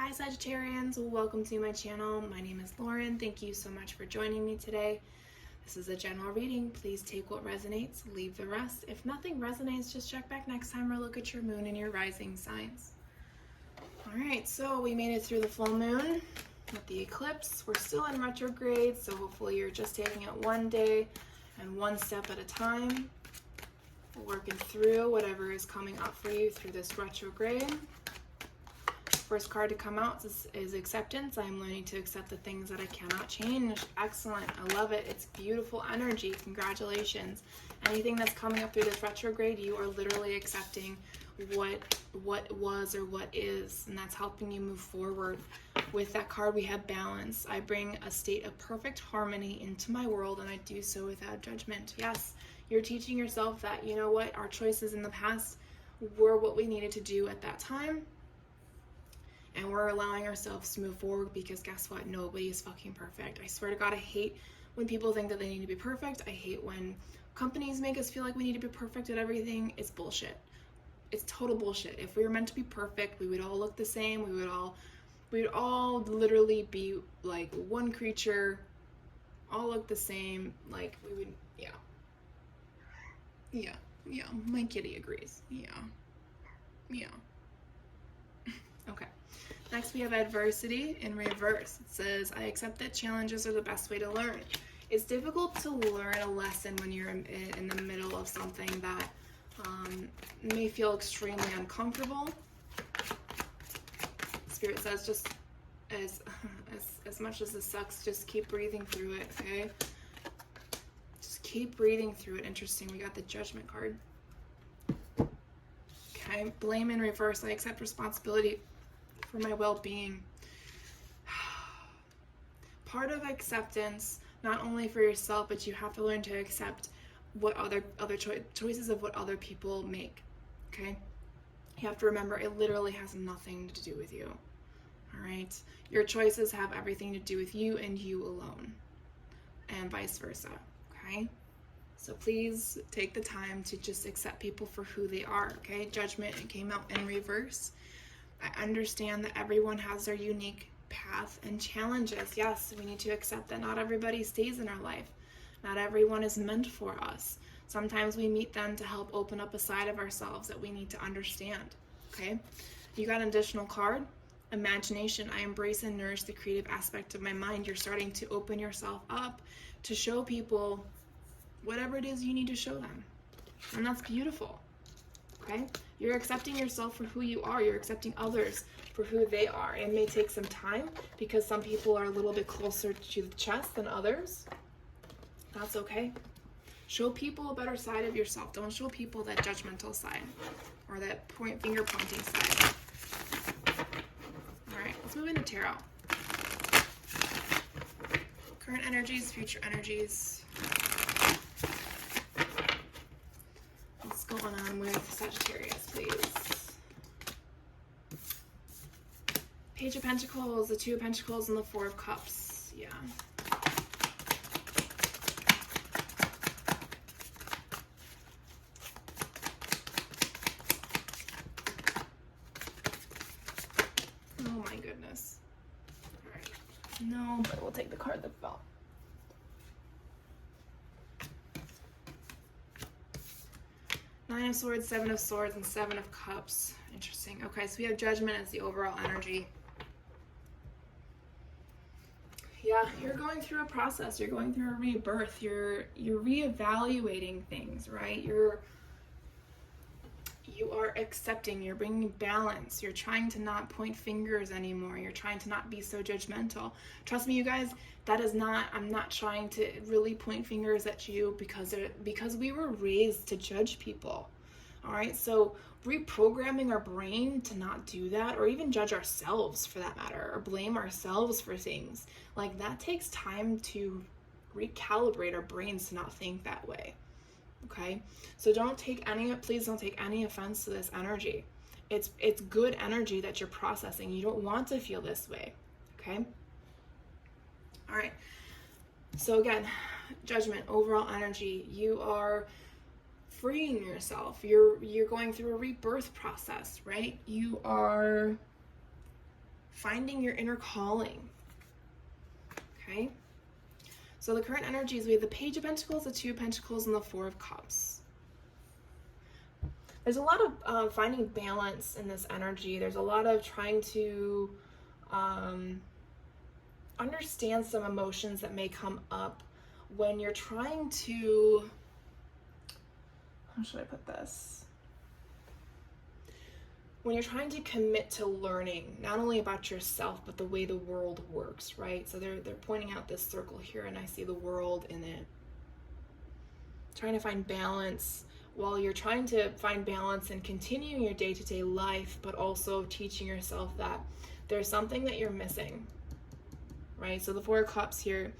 Hi Sagittarians, welcome to my channel. My name is Lauren. Thank you so much for joining me today. This is a general reading. Please take what resonates, leave the rest. If nothing resonates, just check back next time or look at your moon and your rising signs. Alright, so we made it through the full moon with the eclipse. We're still in retrograde, so hopefully you're just taking it one day and one step at a time. Working through whatever is coming up for you through this retrograde. First card to come out is acceptance. I'm learning to accept the things that I cannot change. Excellent. I love it. It's beautiful energy. Congratulations. Anything that's coming up through this retrograde, you are literally accepting what was or what is, and that's helping you move forward. With that card, we have balance. I bring a state of perfect harmony into my world, and I do so without judgment. Yes, you're teaching yourself that, you know what, our choices in the past were what we needed to do at that time. And we're allowing ourselves to move forward because guess what? Nobody is fucking perfect. I swear to God, I hate when people think that they need to be perfect. I hate when companies make us feel like we need to be perfect at everything. It's bullshit. It's total bullshit. If we were meant to be perfect, we would all look the same. We'd all literally be like one creature, all look the same. Like we would, yeah. My kitty agrees. Yeah. Okay. Next, we have adversity in reverse. It says, I accept that challenges are the best way to learn. It's difficult to learn a lesson when you're in the middle of something that may feel extremely uncomfortable. Spirit says, just as much as this sucks, just keep breathing through it, okay? Just keep breathing through it. Interesting, we got the Judgment card. Okay, blame in reverse. I accept responsibility for my well-being. Part of acceptance, not only for yourself, but you have to learn to accept what other choices of what other people make. Okay, you have to remember it literally has nothing to do with you. All right, your choices have everything to do with you and you alone, and vice versa. Okay. So please take the time to just accept people for who they are, okay? Judgment, it came out in reverse. I understand that everyone has their unique path and challenges. Yes, we need to accept that not everybody stays in our life. Not everyone is meant for us. Sometimes we meet them to help open up a side of ourselves that we need to understand, okay? You got an additional card, imagination. I embrace and nourish the creative aspect of my mind. You're starting to open yourself up to show people whatever it is you need to show them. And that's beautiful, okay? You're accepting yourself for who you are. You're accepting others for who they are. It may take some time because some people are a little bit closer to the chest than others. That's okay. Show people a better side of yourself. Don't show people that judgmental side or that finger pointing side. All right, let's move into tarot. Current energies, future energies. What's going on with Sagittarius, please? Page of Pentacles, the Two of Pentacles, and the Four of Cups. Yeah. Oh my goodness. All right. No, but we'll take the card that fell. Nine of Swords, Seven of Swords, and Seven of Cups. Interesting. Okay, so we have Judgment as the overall energy. Yeah, you're going through a process. You're going through a rebirth. You're reevaluating things, right? You are accepting. You're bringing balance. You're trying to not point fingers anymore. You're trying to not be so judgmental. Trust me, you guys, that is not, I'm not trying to really point fingers at you because we were raised to judge people. All right, so reprogramming our brain to not do that, or even judge ourselves for that matter, or blame ourselves for things, like that takes time to recalibrate our brains to not think that way. Okay, so please don't take any offense to this energy. It's good energy that you're processing. You don't want to feel this way. Okay. All right. So again, Judgment, overall energy. You are freeing yourself. You're going through a rebirth process, right? You are finding your inner calling. Okay? So the current energies, we have the Page of Pentacles, the Two of Pentacles, and the Four of Cups. There's a lot of finding balance in this energy. There's a lot of trying to understand some emotions that may come up when you're trying to, how should I put this? When you're trying to commit to learning, not only about yourself, but the way the world works, right? So they're pointing out this circle here, and I see the world in it. Trying to find balance while you're trying to find balance and continuing your day-to-day life, but also teaching yourself that there's something that you're missing, right? So the Four of Cups here,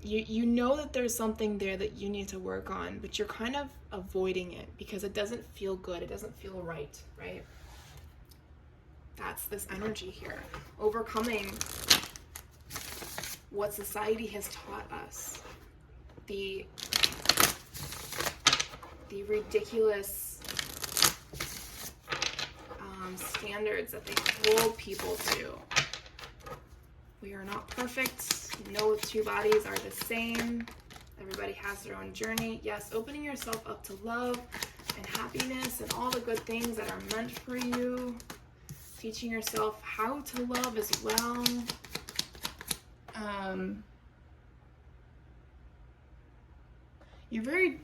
you know that there's something there that you need to work on, but you're kind of avoiding it because it doesn't feel good. It doesn't feel right, right? That's this energy here. Overcoming what society has taught us. The ridiculous standards that they hold people to. We are not perfect. No two bodies are the same. Everybody has their own journey. Yes, opening yourself up to love and happiness and all the good things that are meant for you. Teaching yourself how to love as well. You're very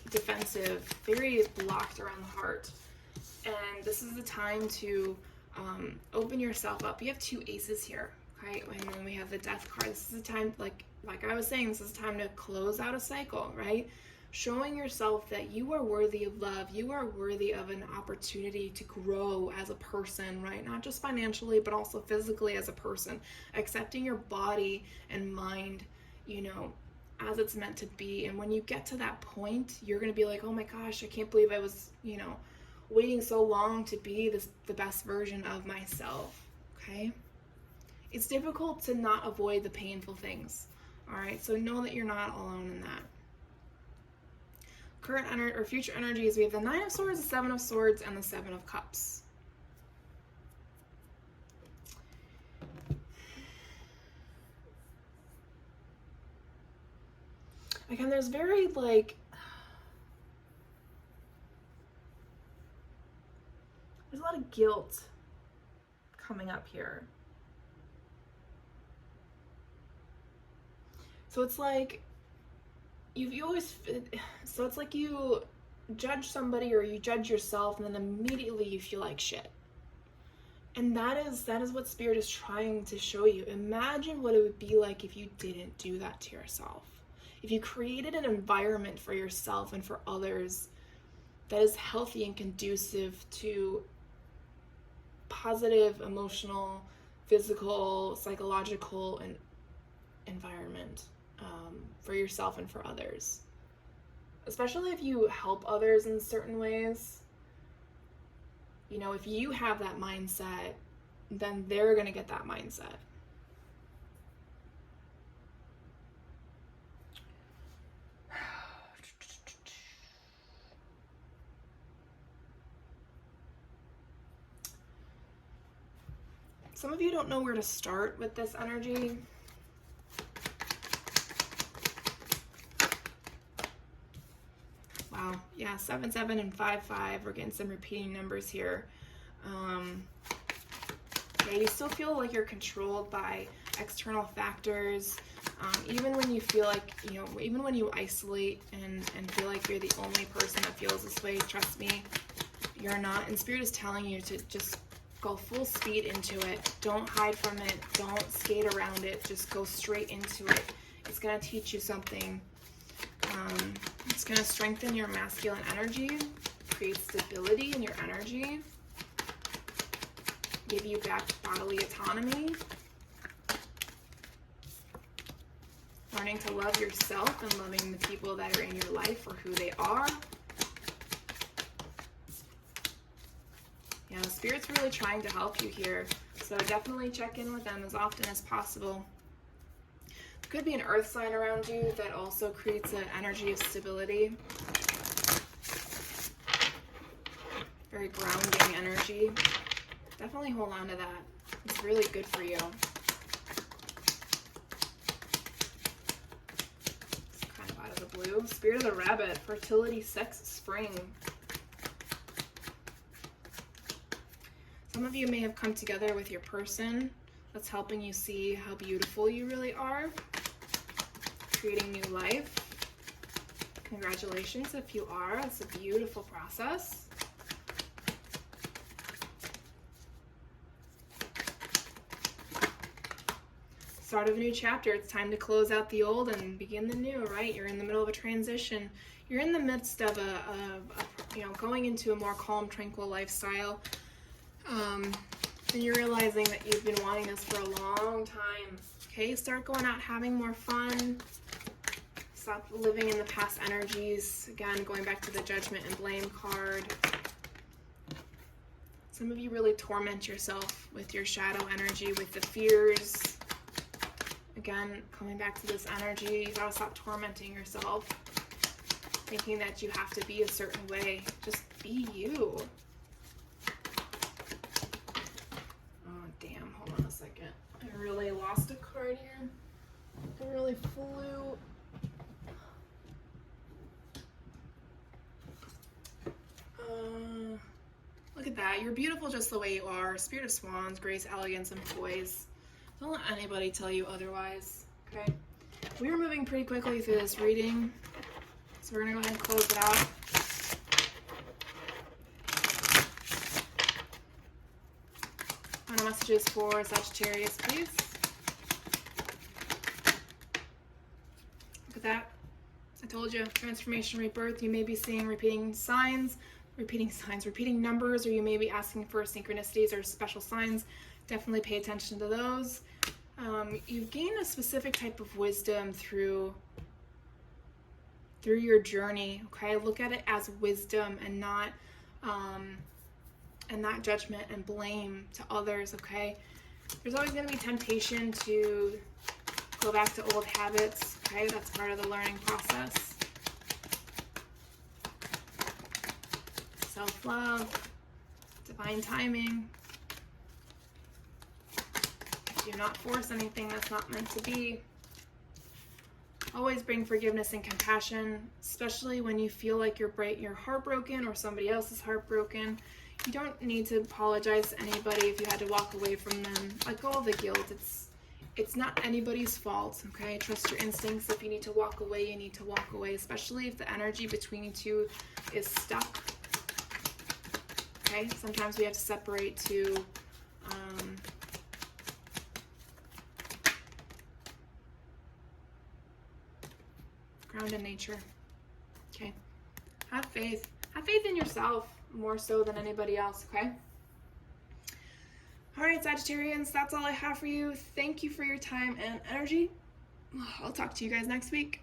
defensive, very blocked around the heart. And this is the time to open yourself up. You have two aces here, okay? And then we have the Death card. This is the time, like I was saying, this is the time to close out a cycle, right? Showing yourself that you are worthy of love. You are worthy of an opportunity to grow as a person, right? Not just financially, but also physically as a person. Accepting your body and mind, you know, as it's meant to be. And when you get to that point, you're going to be like, oh my gosh, I can't believe I was, you know, waiting so long to be the best version of myself, okay? It's difficult to not avoid the painful things, all right? So know that you're not alone in that. Current or future energies, we have the Nine of Swords, the Seven of Swords, and the Seven of Cups. Again, there's very, like, there's a lot of guilt coming up here. So it's like, so it's like you judge somebody or you judge yourself, and then immediately you feel like shit. And that is what Spirit is trying to show you. Imagine what it would be like if you didn't do that to yourself. If you created an environment for yourself and for others that is healthy and conducive to positive emotional, physical, psychological, and environment for yourself and for others. Especially if you help others in certain ways. You know, if you have that mindset, then they're going to get that mindset. Some of you don't know where to start with this energy. Wow, yeah, 7, 7, and 5, 5. We're getting some repeating numbers here. Yeah, you still feel like you're controlled by external factors. Even when you feel like, you know, even when you isolate and feel like you're the only person that feels this way, trust me, you're not. And Spirit is telling you to just go full speed into it. Don't hide from it. Don't skate around it. Just go straight into it. It's going to teach you something. It's going to strengthen your masculine energy, create stability in your energy, give you back bodily autonomy, learning to love yourself and loving the people that are in your life for who they are. Yeah, the Spirit's really trying to help you here, so definitely check in with them as often as possible. Could be an earth sign around you that also creates an energy of stability. Very grounding energy. definitely hold on to that. It's really good for you. It's kind of out of the blue. Spirit of the Rabbit, fertility, sex, spring. Some of you may have come together with your person that's helping you see how beautiful you really are, creating new life. Congratulations if you are. It's a beautiful process. Start of a new chapter. It's time to close out the old and begin the new, right? You're in the middle of a transition. You're in the midst of going into a more calm, tranquil lifestyle. And you're realizing that you've been wanting this for a long time. Okay, start going out, having more fun. Stop living in the past energies. Again, going back to the judgment and blame card. Some of you really torment yourself with your shadow energy, with the fears. Again, coming back to this energy, you gotta stop tormenting yourself, thinking that you have to be a certain way. Just be you. Oh, damn, hold on a second. I really lost a card here. It really flew. Look at that. You're beautiful just the way you are. Spirit of Swans, grace, elegance, and poise. Don't let anybody tell you otherwise, okay? We are moving pretty quickly through this reading, so we're going to go ahead and close it out. Final messages for Sagittarius, please. Look at that. I told you, transformation, rebirth. You may be seeing repeating numbers, or you may be asking for synchronicities or special signs. Definitely pay attention to those. You've gained a specific type of wisdom through your journey. Okay, look at it as wisdom and not judgment and blame to others. Okay, there's always going to be temptation to go back to old habits. Okay, that's part of the learning process. Self-love, divine timing. Do not force anything that's not meant to be. Always bring forgiveness and compassion, especially when you feel like you're heartbroken or somebody else is heartbroken. You don't need to apologize to anybody if you had to walk away from them. Let go of the guilt. It's not anybody's fault, okay? Trust your instincts. If you need to walk away, you need to walk away, especially if the energy between you two is stuck. Okay? Sometimes we have to separate to ground in nature. Okay. Have faith. Have faith in yourself more so than anybody else, okay? All right, Sagittarians, that's all I have for you. Thank you for your time and energy. I'll talk to you guys next week.